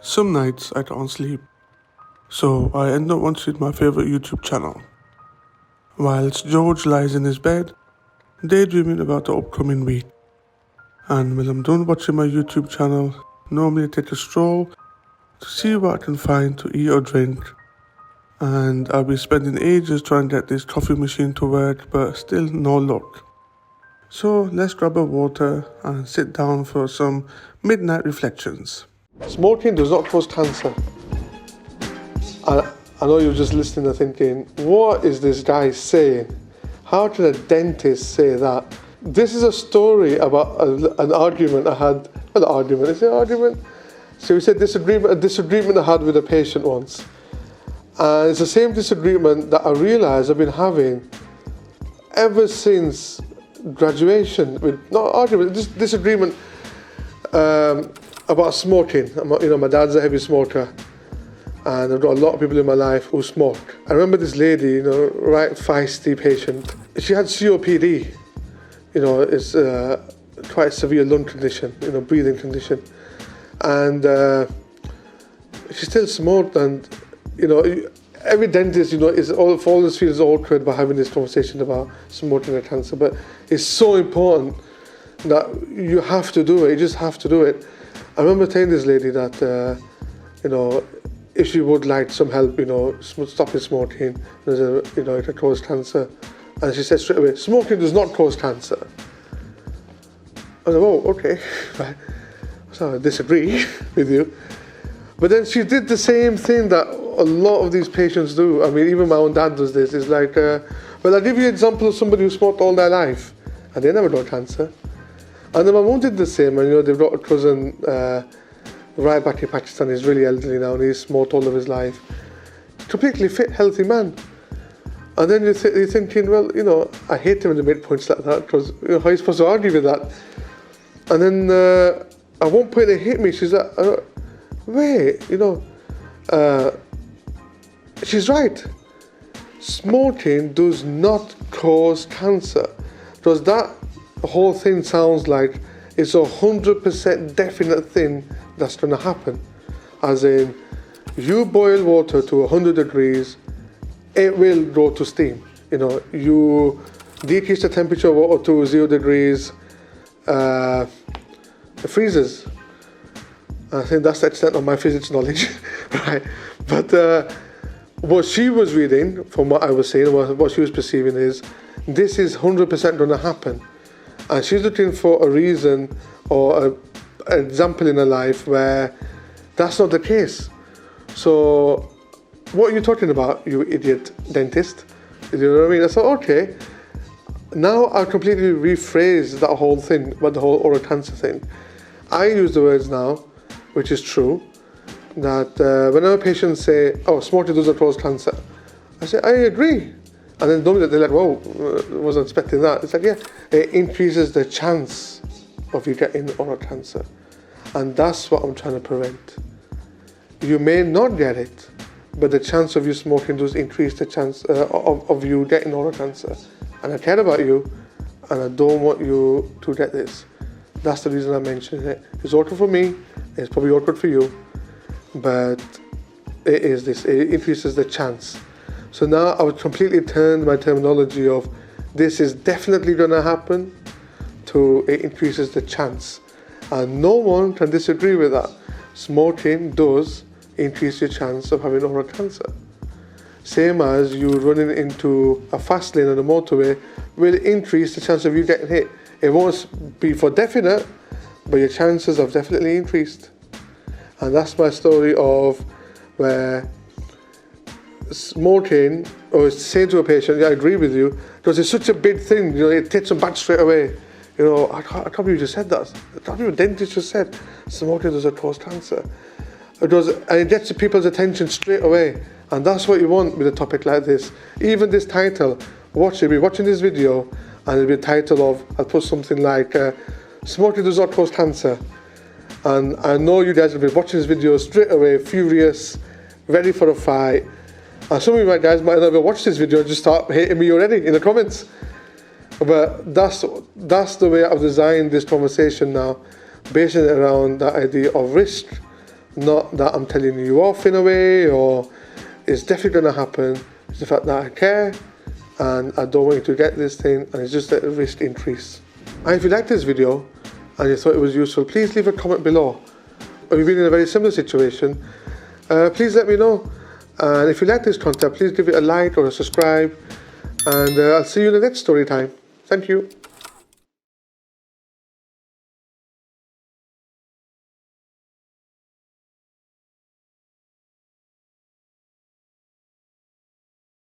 Some nights I can't sleep, so I end up watching my favourite YouTube channel. Whilst George lies in his bed, daydreaming about the upcoming week. And when I'm done watching my YouTube channel, normally I take a stroll to see what I can find to eat or drink. And I'll be spending ages trying to get this coffee machine to work, but still no luck. So let's grab a water and sit down for some midnight reflections. Smoking does not cause cancer. I know you're just listening and thinking, what is this guy saying? How can a dentist say that? This is a story about an argument I had. Well, argument, is it an argument? So we said a disagreement I had with a patient once. And it's the same disagreement that I realised I've been having ever since graduation. Not argument, just disagreement about smoking. My dad's a heavy smoker, and I've got a lot of people in my life who smoke. I remember this lady, right feisty patient. She had COPD. It's quite a severe lung condition, breathing condition, and she still smoked. And every dentist, always feels awkward by having this conversation about smoking and cancer, but it's so important that you have to do it. You just have to do it. I remember telling this lady that, if she would like some help, stopping smoking, it can cause cancer. And she said straight away, smoking does not cause cancer. I was like, oh, okay. So I disagree with you. But then she did the same thing that a lot of these patients do. I mean, even my own dad does this. It's like, well, I'll give you an example of somebody who smoked all their life, and they never got cancer. And then my mum did the same, and they've got a cousin right back in Pakistan. He's really elderly now, and he's smoked all of his life. Completely fit, healthy man. And then you're thinking, well, I hate him in the midpoints like that, because how are you supposed to argue with that? And then at one point it hit me. She's like, wait, she's right. Smoking does not cause cancer. Because that whole thing sounds like it's 100% definite thing that's going to happen. As in, you boil water to 100 degrees, it will go to steam. You decrease the temperature of water to 0 degrees, it freezes. I think that's the extent of my physics knowledge, right? But what she was reading, from what I was saying, what she was perceiving is, this is 100% going to happen. And she's looking for a reason or an example in her life where that's not the case. So, what are you talking about, you idiot dentist? You know what I mean? I thought, okay, now I'll completely rephrase that whole thing, about the whole oral cancer thing. I use the words now, which is true, that whenever patients say, oh, smoking doesn't cause cancer, I say, I agree. And then they're like, whoa, I wasn't expecting that. It's like, yeah, it increases the chance of you getting oral cancer. And that's what I'm trying to prevent. You may not get it, but the chance of you smoking does increase the chance of you getting oral cancer. And I care about you, and I don't want you to get this. That's the reason I'm mentioning it. It's awkward for me, it's probably awkward for you, but it is this, it increases the chance. So now I would completely turn my terminology of this is definitely going to happen to it increases the chance. And no one can disagree with that. Smoking does increase your chance of having oral cancer. Same as you running into a fast lane on a motorway will increase the chance of you getting hit. It won't be for definite, but your chances have definitely increased. And that's my story of where smoking, or saying to a patient, yeah, I agree with you, because it's such a big thing, it takes them back straight away. I can't believe you just said that. I can't believe a dentist just said smoking doesn't cause cancer. And it gets people's attention straight away. And that's what you want with a topic like this. Even this title, you'll be watching this video, and it'll be a title of, I'll put something like, smoking does not cause cancer. And I know you guys will be watching this video straight away, furious, ready for a fight. And some of you guys might never watch this video and just start hating me already in the comments. But that's the way I've designed this conversation now, basing it around the idea of risk Not that I'm telling you off in a way, or it's definitely going to happen. It's the fact that I care and I don't want you to get this thing, and it's just that the risk increase. And if you liked this video and you thought it was useful, please leave a comment below. If you've been in a very similar situation, please let me know. And if you like this content, please give it a like or a subscribe. And I'll see you in the next story time. Thank you.